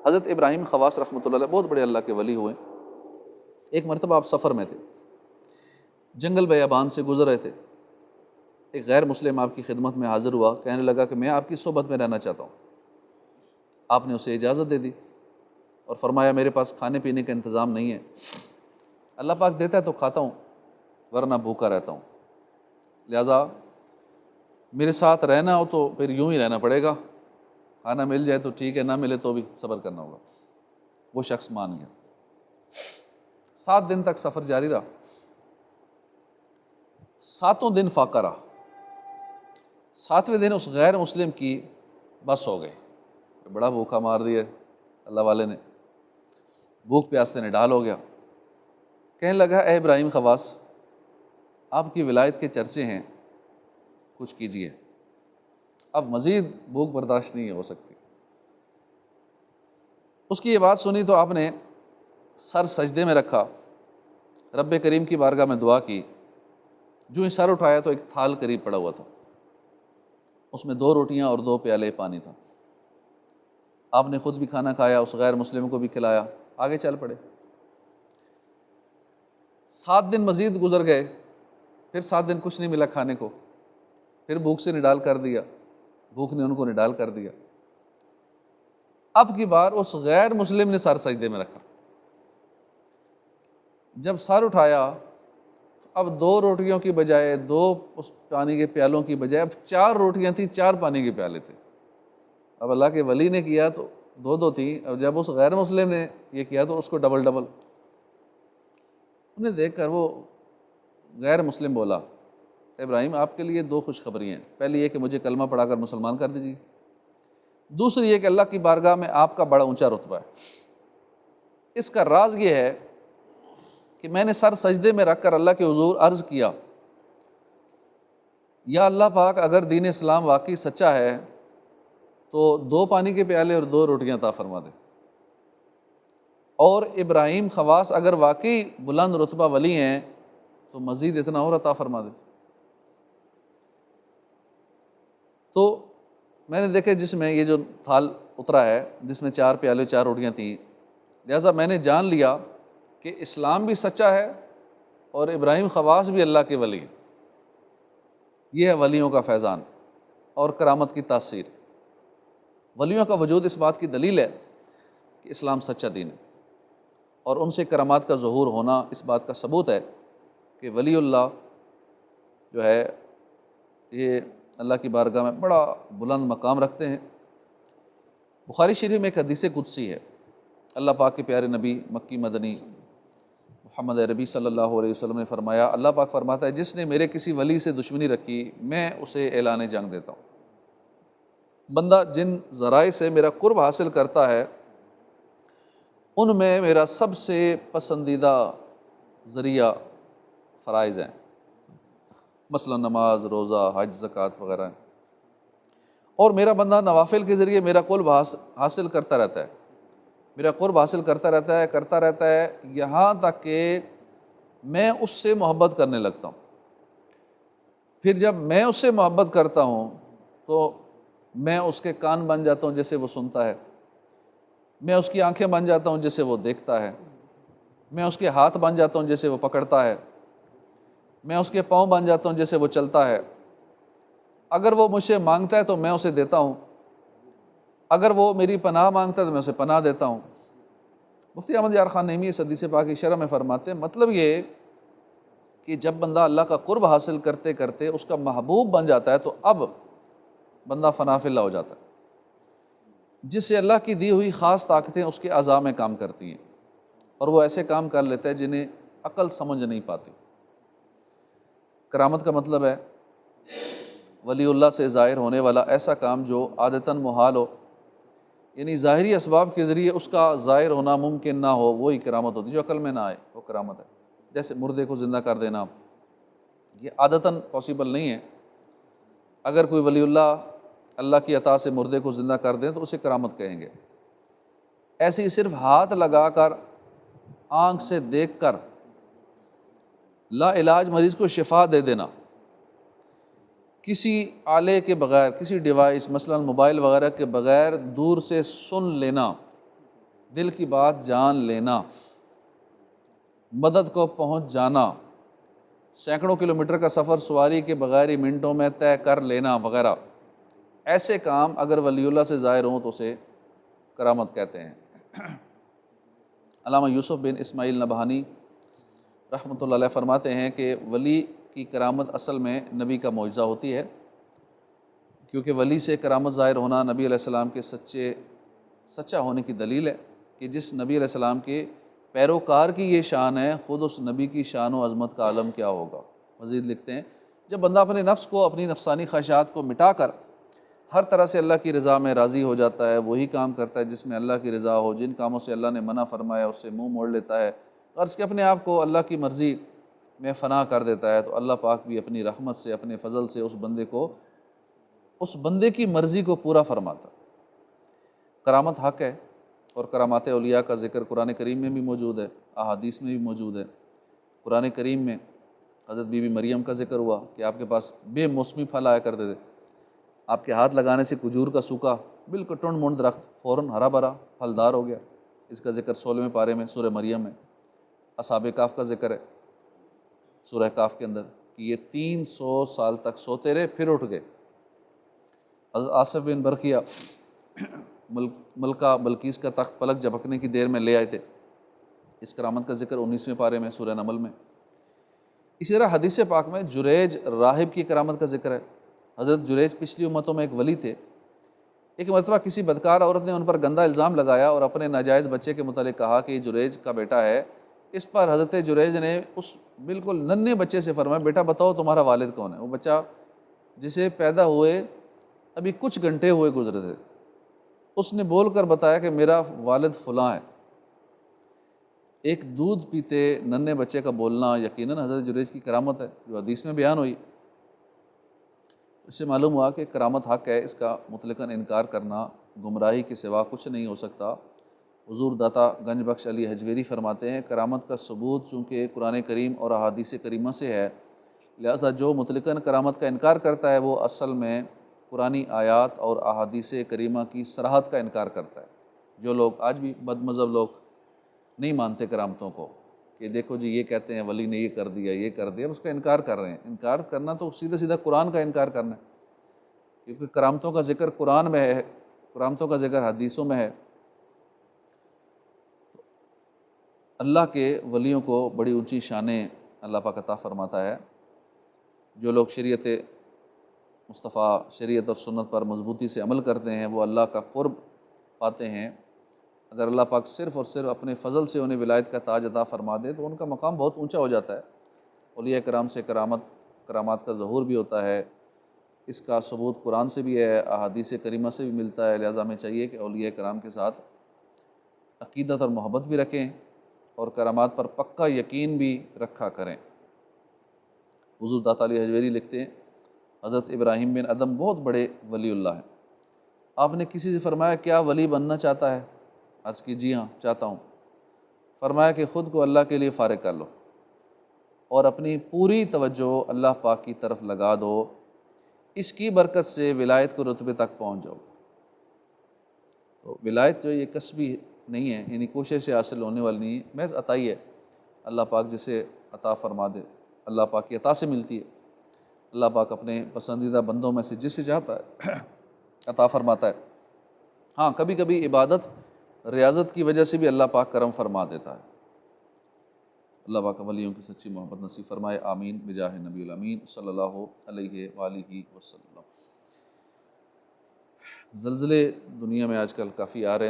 حضرت ابراہیم خواص رحمۃ اللہ علیہ بہت بڑے اللہ کے ولی ہوئے. ایک مرتبہ آپ سفر میں تھے، جنگل بیابان سے گزر رہے تھے، ایک غیر مسلم آپ کی خدمت میں حاضر ہوا، کہنے لگا کہ میں آپ کی صحبت میں رہنا چاہتا ہوں. آپ نے اسے اجازت دے دی اور فرمایا میرے پاس کھانے پینے کا انتظام نہیں ہے، اللہ پاک دیتا ہے تو کھاتا ہوں ورنہ بھوکا رہتا ہوں، لہٰذا میرے ساتھ رہنا ہو تو پھر یوں ہی رہنا پڑے گا، کھانا مل جائے تو ٹھیک ہے، نہ ملے تو بھی صبر کرنا ہوگا. وہ شخص مان گیا. 7 دن تک سفر جاری رہا. 7 دن فاقہ رہا. 7ویں دن اس غیر مسلم کی بس ہو گئی، بڑا بھوکا مار دیا اللہ والے نے، بھوک پیاس سے نڈال ہو گیا. کہنے لگا اے ابراہیم خواص، آپ کی ولایت کے چرچے ہیں، کچھ کیجیے، اب مزید بھوک برداشت نہیں ہو سکتی. اس کی یہ بات سنی تو آپ نے سر سجدے میں رکھا، رب کریم کی بارگاہ میں دعا کی. جو ہی سر اٹھایا تو ایک تھال قریب پڑا ہوا تھا، اس میں 2 روٹیاں اور 2 پیالے پانی تھا. آپ نے خود بھی کھانا کھایا، اس غیر مسلم کو بھی کھلایا، آگے چل پڑے. 7 دن مزید گزر گئے، پھر 7 دن کچھ نہیں ملا کھانے کو، پھر بھوک سے نڈال کر دیا، بھوک نے ان کو نڈال کر دیا. اب کی بار اس غیر مسلم نے سر سجدے میں رکھا. جب سر اٹھایا تو اب 2 روٹیوں کی بجائے 2 اس پانی کے پیالوں کی بجائے اب 4 روٹیاں تھیں، 4 پانی کے پیالے تھے. اب اللہ کے ولی نے کیا تو 2 تھیں، اور جب اس غیر مسلم نے یہ کیا تو اس کو ڈبل ڈبل. انہیں دیکھ کر وہ غیر مسلم بولا ابراہیم آپ کے لیے 2 خوشخبری ہیں، پہلی یہ کہ مجھے کلمہ پڑھا کر مسلمان کر دیجیے، دوسری یہ کہ اللہ کی بارگاہ میں آپ کا بڑا اونچا رتبہ ہے. اس کا راز یہ ہے کہ میں نے سر سجدے میں رکھ کر اللہ کے حضور عرض کیا یا اللہ پاک اگر دین اسلام واقعی سچا ہے تو 2 پانی کے پیالے اور 2 روٹیاں عطا فرما دے، اور ابراہیم خواص اگر واقعی بلند رتبہ ولی ہیں تو مزید اتنا اور عطا فرما دے. تو میں نے دیکھا جس میں یہ جو تھال اترا ہے جس میں 4 پیالے 4 روٹیاں تھیں، لہٰذا میں نے جان لیا کہ اسلام بھی سچا ہے اور ابراہیم خواص بھی اللہ کے ولی. یہ ہے ولیوں کا فیضان اور کرامت کی تاثیر. ولیوں کا وجود اس بات کی دلیل ہے کہ اسلام سچا دین ہے، اور ان سے کرامات کا ظہور ہونا اس بات کا ثبوت ہے کہ ولی اللہ جو ہے یہ اللہ کی بارگاہ میں بڑا بلند مقام رکھتے ہیں. بخاری شریف میں ایک حدیث قدسی ہے، اللہ پاک کے پیارے نبی مکی مدنی محمد عربی صلی اللہ علیہ وسلم نے فرمایا، اللہ پاک فرماتا ہے جس نے میرے کسی ولی سے دشمنی رکھی میں اسے اعلان جنگ دیتا ہوں. بندہ جن ذرائع سے میرا قرب حاصل کرتا ہے ان میں میرا سب سے پسندیدہ ذریعہ فرائض ہیں، مثلا نماز، روزہ، حج، زکوٰۃ وغیرہ ہیں. اور میرا بندہ نوافل کے ذریعے میرا قرب حاصل کرتا رہتا ہے، میرا قرب حاصل کرتا رہتا ہے یہاں تک کہ میں اس سے محبت کرنے لگتا ہوں. پھر جب میں اس سے محبت کرتا ہوں تو میں اس کے کان بن جاتا ہوں جیسے وہ سنتا ہے، میں اس کی آنکھیں بن جاتا ہوں جیسے وہ دیکھتا ہے، میں اس کے ہاتھ بن جاتا ہوں جیسے وہ پکڑتا ہے، میں اس کے پاؤں بن جاتا ہوں جیسے وہ چلتا ہے. اگر وہ مجھ سے مانگتا ہے تو میں اسے دیتا ہوں، اگر وہ میری پناہ مانگتا ہے تو میں اسے پناہ دیتا ہوں. مفتی احمد یار خان نعیمی اس حدیث پاک کی شرح میں فرماتے ہیں مطلب یہ کہ جب بندہ اللہ کا قرب حاصل کرتے کرتے اس کا محبوب بن جاتا ہے تو اب بندہ فنا فی اللہ ہو جاتا ہے، جس سے اللہ کی دی ہوئی خاص طاقتیں اس کے اعضاء میں کام کرتی ہیں اور وہ ایسے کام کر لیتا ہے جنہیں عقل سمجھ نہیں پاتی. کرامت کا مطلب ہے ولی اللہ سے ظاہر ہونے والا ایسا کام جو عادتاً محال ہو، یعنی ظاہری اسباب کے ذریعے اس کا ظاہر ہونا ممکن نہ ہو، وہی کرامت ہوتی ہے. جو عقل میں نہ آئے وہ کرامت ہے. جیسے مردے کو زندہ کر دینا، یہ عادتاً پاسبل نہیں ہے. اگر کوئی ولی اللہ کی عطا سے مردے کو زندہ کر دیں تو اسے کرامت کہیں گے. ایسے ہی صرف ہاتھ لگا کر، آنکھ سے دیکھ کر لا علاج مریض کو شفا دے دینا، کسی آلے کے بغیر، کسی ڈیوائس مثلا موبائل وغیرہ کے بغیر دور سے سن لینا، دل کی بات جان لینا، مدد کو پہنچ جانا، سینکڑوں کلومیٹر کا سفر سواری کے بغیر ہی منٹوں میں طے کر لینا وغیرہ، ایسے کام اگر ولی اللہ سے ظاہر ہوں تو اسے کرامت کہتے ہیں۔ علامہ یوسف بن اسماعیل نبہانی رحمۃ اللہ علیہ فرماتے ہیں کہ ولی کی کرامت اصل میں نبی کا معجزہ ہوتی ہے، کیونکہ ولی سے کرامت ظاہر ہونا نبی علیہ السلام کے سچا ہونے کی دلیل ہے کہ جس نبی علیہ السلام کے پیروکار کی یہ شان ہے، خود اس نبی کی شان و عظمت کا عالم کیا ہوگا۔ مزید لکھتے ہیں، جب بندہ اپنے نفس کو، اپنی نفسانی خواہشات کو مٹا کر ہر طرح سے اللہ کی رضا میں راضی ہو جاتا ہے، وہی کام کرتا ہے جس میں اللہ کی رضا ہو، جن کاموں سے اللہ نے منع فرمایا اس سے منہ موڑ لیتا ہے، غرض کہ اپنے آپ کو اللہ کی مرضی میں فنا کر دیتا ہے، تو اللہ پاک بھی اپنی رحمت سے، اپنے فضل سے اس بندے کی مرضی کو پورا فرماتا ہے۔ کرامت حق ہے، اور کرامات اولیاء کا ذکر قرآن کریم میں بھی موجود ہے، احادیث میں بھی موجود ہے۔ قرآن کریم میں حضرت بی بی مریم کا ذکر ہوا کہ آپ کے پاس بے موسمی پھل آیا کرتے تھے، آپ کے ہاتھ لگانے سے کھجور کا سوکھا بالکل ٹنڈ منڈ درخت فوراً ہرا بھرا پھلدار ہو گیا۔ اس کا ذکر 16ویں پارے میں سورہ مریم میں۔ اصحاب کہف کا ذکر ہے سورہ کہف کے اندر کہ یہ 300 سال تک سوتے رہے، پھر اٹھ گئے۔ حضرت آصف بن برقیہ ملکہ بلقیس کا تخت پلک جھپکنے کی دیر میں لے آئے تھے۔ اس کرامت کا ذکر 19ویں پارے میں سورہ نمل میں۔ اسی طرح حدیث پاک میں جریج راہب کی کرامت کا ذکر ہے۔ حضرت جریج پچھلی امتوں میں ایک ولی تھے۔ ایک مرتبہ کسی بدکار عورت نے ان پر گندا الزام لگایا اور اپنے ناجائز بچے کے متعلق کہا کہ یہ جریج کا بیٹا ہے۔ اس پر حضرت جریج نے اس بالکل ننھے بچے سے فرمایا، بیٹا بتاؤ تمہارا والد کون ہے؟ وہ بچہ جسے پیدا ہوئے ابھی کچھ گھنٹے ہوئے گزرے تھے، اس نے بول کر بتایا کہ میرا والد فلاں ہے۔ ایک دودھ پیتے ننھے بچے کا بولنا یقیناً حضرت جریج کی کرامت ہے جو حدیث میں بیان ہوئی۔ اس سے معلوم ہوا کہ کرامت حق ہے، اس کا مطلقاً انکار کرنا گمراہی کے سوا کچھ نہیں ہو سکتا۔ حضور داتا گنج بخش علی حجویری فرماتے ہیں، کرامت کا ثبوت چونکہ قرآن کریم اور احادیث کریمہ سے ہے، لہذا جو مطلقاً کرامت کا انکار کرتا ہے وہ اصل میں قرآنی آیات اور احادیث کریمہ کی صراحت کا انکار کرتا ہے۔ جو لوگ آج بھی بد مذہب لوگ نہیں مانتے کرامتوں کو، کہ دیکھو جی یہ کہتے ہیں ولی نے یہ کر دیا یہ کر دیا، اس کا انکار کر رہے ہیں۔ انکار کرنا تو سیدھا سیدھا قرآن کا انکار کرنا ہے، کیونکہ کرامتوں کا ذکر قرآن میں ہے، کرامتوں کا ذکر حدیثوں میں ہے۔ اللہ کے ولیوں کو بڑی اونچی شانیں اللہ پاک عطا فرماتا ہے۔ جو لوگ شریعت مصطفیٰ، شریعت اور سنت پر مضبوطی سے عمل کرتے ہیں وہ اللہ کا قرب پاتے ہیں۔ اگر اللہ پاک صرف اور صرف اپنے فضل سے انہیں ولایت کا تاج عطا فرما دے تو ان کا مقام بہت اونچا ہو جاتا ہے۔ اولیاء کرام سے کرامات کا ظہور بھی ہوتا ہے، اس کا ثبوت قرآن سے بھی ہے، احادیث کریمہ سے بھی ملتا ہے، لہذا ہمیں چاہیے کہ اولیاء کرام کے ساتھ عقیدت اور محبت بھی رکھیں اور کرامات پر پکا یقین بھی رکھا کریں۔ حضور داتا علی حجویری لکھتے ہیں، حضرت ابراہیم بن ادم بہت بڑے ولی اللہ ہیں۔ آپ نے کسی سے فرمایا کیا ولی بننا چاہتا ہے؟ عرض کی جی ہاں چاہتا ہوں۔ فرمایا کہ خود کو اللہ کے لیے فارغ کر لو اور اپنی پوری توجہ اللہ پاک کی طرف لگا دو، اس کی برکت سے ولایت کو رتبے تک پہنچ جاؤ۔ تو ولایت جو یہ کسبی نہیں ہے، یعنی کوشش سے حاصل ہونے والی نہیں ہے، محض عطائی ہے۔ اللہ پاک جسے عطا فرما دے، اللہ پاک کی عطا سے ملتی ہے۔ اللہ پاک اپنے پسندیدہ بندوں میں سے جسے چاہتا ہے عطا فرماتا ہے۔ ہاں کبھی کبھی عبادت ریاضت کی وجہ سے بھی اللہ پاک کرم فرما دیتا ہے۔ اللہ پاک ولیوں کی سچی محبت نصیب فرمائے، آمین بجاہ نبی الامین صلی اللہ علیہ وآلہ وسلم۔ زلزلے دنیا میں آج کل کافی آ رہے ہیں۔